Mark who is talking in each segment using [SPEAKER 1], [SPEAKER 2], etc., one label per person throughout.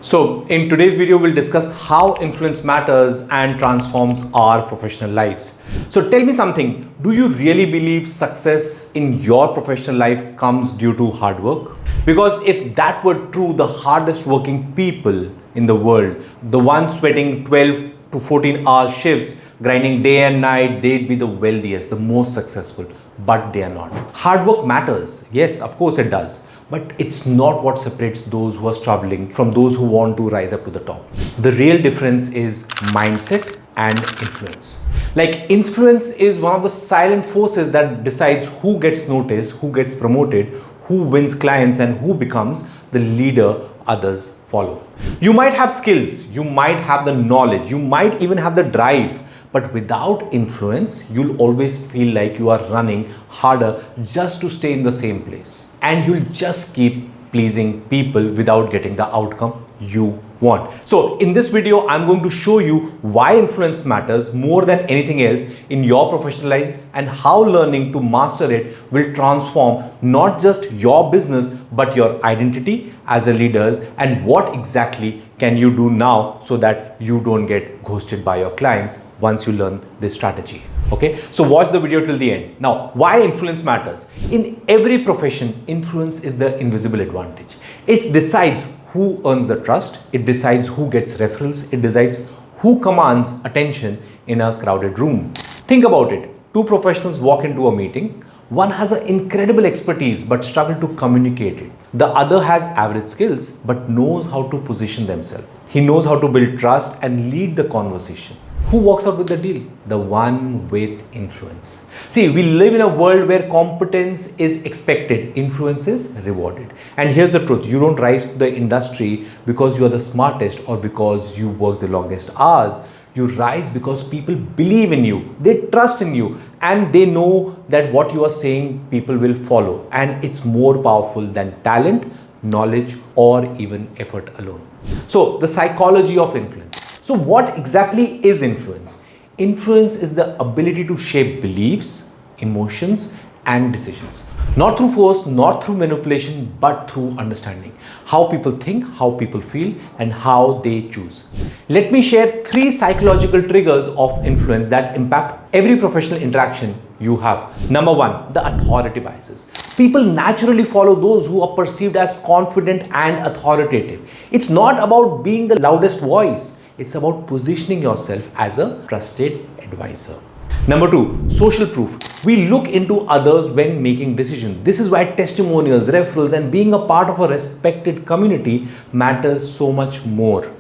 [SPEAKER 1] So in today's video, we'll discuss how influence matters and transforms our professional lives. So tell me something, do you really believe success in your professional life comes due to hard work? Because if that were true, the hardest working people in the world, the ones sweating 12 to 14-hour shifts, grinding day and night, they'd be the wealthiest, the most successful, but they are not. Hard work matters. Yes, of course it does. But it's not what separates those who are struggling from those who want to rise up to the top. The real difference is mindset and influence. Like, influence is one of the silent forces that decides who gets noticed, who gets promoted, who wins clients, and who becomes the leader others follow. You might have skills, you might have the knowledge, you might even have the drive, but without influence, you'll always feel like you are running harder just to stay in the same place. And you'll just keep pleasing people without getting the outcome you want. So in this video, I'm going to show you why influence matters more than anything else in your professional life and how learning to master it will transform not just your business, but your identity as a leader, and what exactly can you do now so that you don't get ghosted by your clients once you learn this strategy. Okay, so watch the video till the end. Now, why influence matters? In every profession, influence is the invisible advantage. It decides who earns the trust, it decides who gets referrals, it decides who commands attention in a crowded room. Think about it. Two professionals walk into a meeting. One has an incredible expertise but struggles to communicate it. The other has average skills but knows how to position themselves. He knows how to build trust and lead the conversation. Who walks out with the deal? The one with influence. See, we live in a world where competence is expected, influence is rewarded. And here's the truth, you don't rise to the industry because you are the smartest or because you work the longest hours. You rise because people believe in you, they trust in you, and they know that what you are saying people will follow. And it's more powerful than talent, knowledge, or even effort alone. So the psychology of influence. So what exactly is influence? Influence is the ability to shape beliefs, emotions, and decisions. Not through force, not through manipulation, but through understanding. How people think, how people feel, and how they choose. Let me share 3 psychological triggers of influence that impact every professional interaction you have. Number 1, the authority biases. People naturally follow those who are perceived as confident and authoritative. It's not about being the loudest voice. It's about positioning yourself as a trusted advisor. Number 2, social proof. We look into others when making decisions. This is why testimonials, referrals, and being a part of a respected community matters so much more.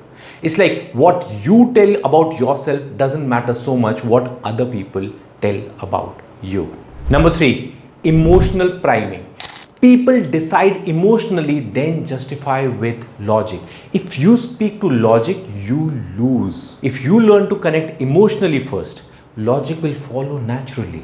[SPEAKER 1] It's like what you tell about yourself doesn't matter so much what other people tell about you. Number 3, emotional priming. People decide emotionally, then justify with logic. If you speak to logic, you lose. If you learn to connect emotionally first, logic will follow naturally.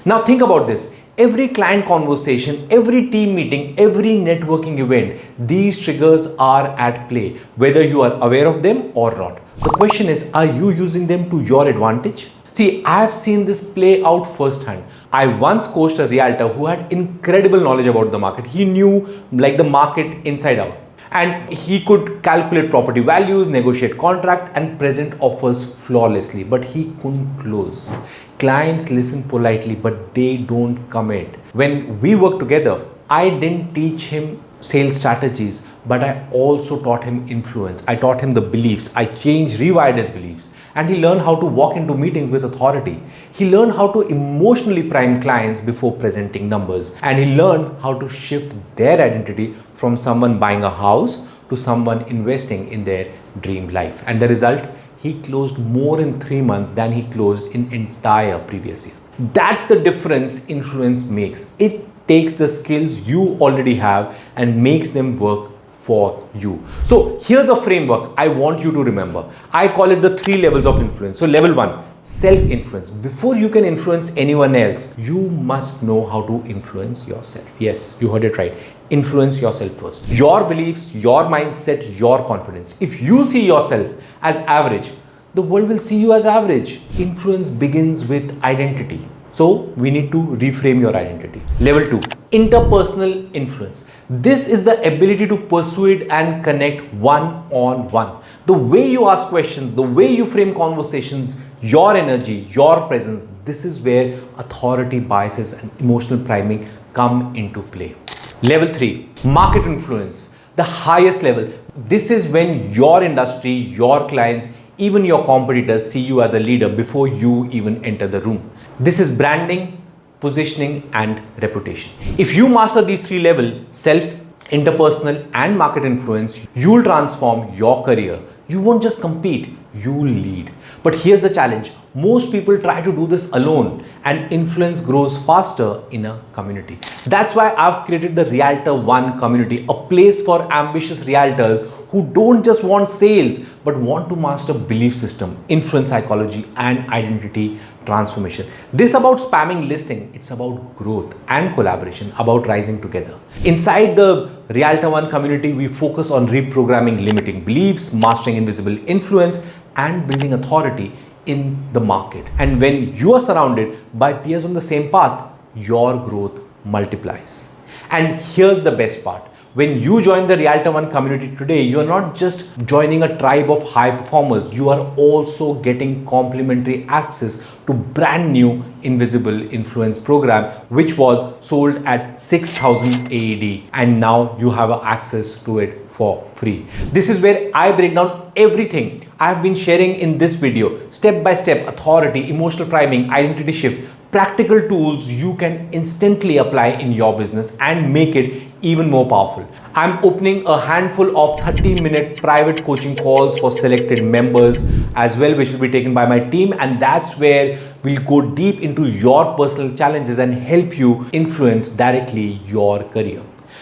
[SPEAKER 1] Now think about this. Every client conversation, every team meeting, every networking event, these triggers are at play, whether you are aware of them or not. The question is, are you using them to your advantage? See, I have seen this play out firsthand. I once coached a realtor who had incredible knowledge about the market. He knew like the market inside out. And he could calculate property values, negotiate contract, and present offers flawlessly. But he couldn't close. Clients listen politely, but they don't commit. When we worked together, I didn't teach him sales strategies, but I also taught him influence. I taught him the beliefs. I rewired his beliefs. And he learned how to walk into meetings with authority. He learned how to emotionally prime clients before presenting numbers. And he learned how to shift their identity from someone buying a house to someone investing in their dream life. And the result, he closed more in 3 months than he closed in entire previous year. That's the difference influence makes. It takes the skills you already have and makes them work for you. So here's a framework I want you to remember. I call it the 3 levels of influence. So level 1, self-influence. Before you can influence anyone else, you must know how to influence yourself. Yes, you heard it right. Influence yourself first. Your beliefs, your mindset, your confidence. If you see yourself as average, the world will see you as average. Influence begins with identity. So we need to reframe your identity. Level 2, interpersonal influence. This is the ability to persuade and connect one on one. The way you ask questions, the way you frame conversations, your energy, your presence, this is where authority biases and emotional priming come into play. Level 3, market influence, the highest level. This is when your industry, your clients, even your competitors see you as a leader before you even enter the room. This is branding, positioning, and reputation. If you master these 3 levels, self, interpersonal, and market influence, you'll transform your career. You won't just compete, you'll lead. But here's the challenge. Most people try to do this alone, and influence grows faster in a community. That's why I've created the Realtor One community, a place for ambitious realtors who don't just want sales but want to master belief system, influence psychology, and identity transformation. This is about spamming listing, it's about growth and collaboration, about rising together. Inside the Realtor One community, we focus on reprogramming limiting beliefs, mastering invisible influence, and building authority in the market. And when you are surrounded by peers on the same path, your growth multiplies. And here's the best part. When you join the Realtor One community today, you are not just joining a tribe of high performers, you are also getting complimentary access to brand new Invisible Influence program, which was sold at 6,000 AED, and now you have access to it for free. This is where I break down everything I've been sharing in this video, step by step: authority, emotional priming, identity shift, practical tools you can instantly apply in your business and make it even more powerful. I'm opening a handful of 30-minute private coaching calls for selected members as well, which will be taken by my team, and that's where we'll go deep into your personal challenges and help you influence directly your career.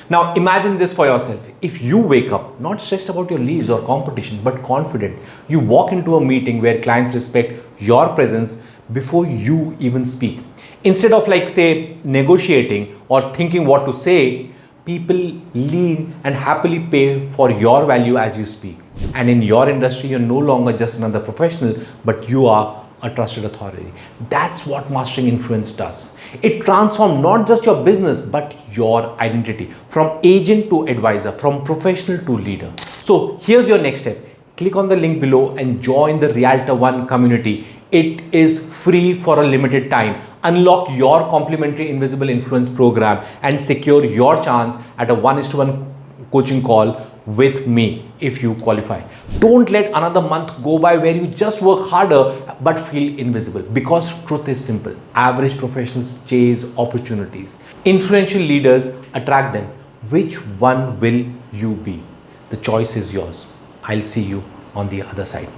[SPEAKER 1] Now imagine this for yourself. If you wake up not stressed about your leads or competition, but confident, you walk into a meeting where clients respect your presence before you even speak. Instead of, like, say, negotiating or thinking what to say, people lean and happily pay for your value as you speak. And in your industry, you're no longer just another professional, but you are a trusted authority. That's what mastering influence does. It transforms not just your business, but your identity, from agent to advisor, from professional to leader. So here's your next step. Click on the link below and join the Realtor One community. It is free for a limited time. Unlock your complimentary Invisible Influence program and secure your chance at a 1:1 coaching call with me if you qualify. Don't let another month go by where you just work harder but feel invisible, because truth is simple. Average professionals chase opportunities. Influential leaders attract them. Which one will you be? The choice is yours. I'll see you on the other side.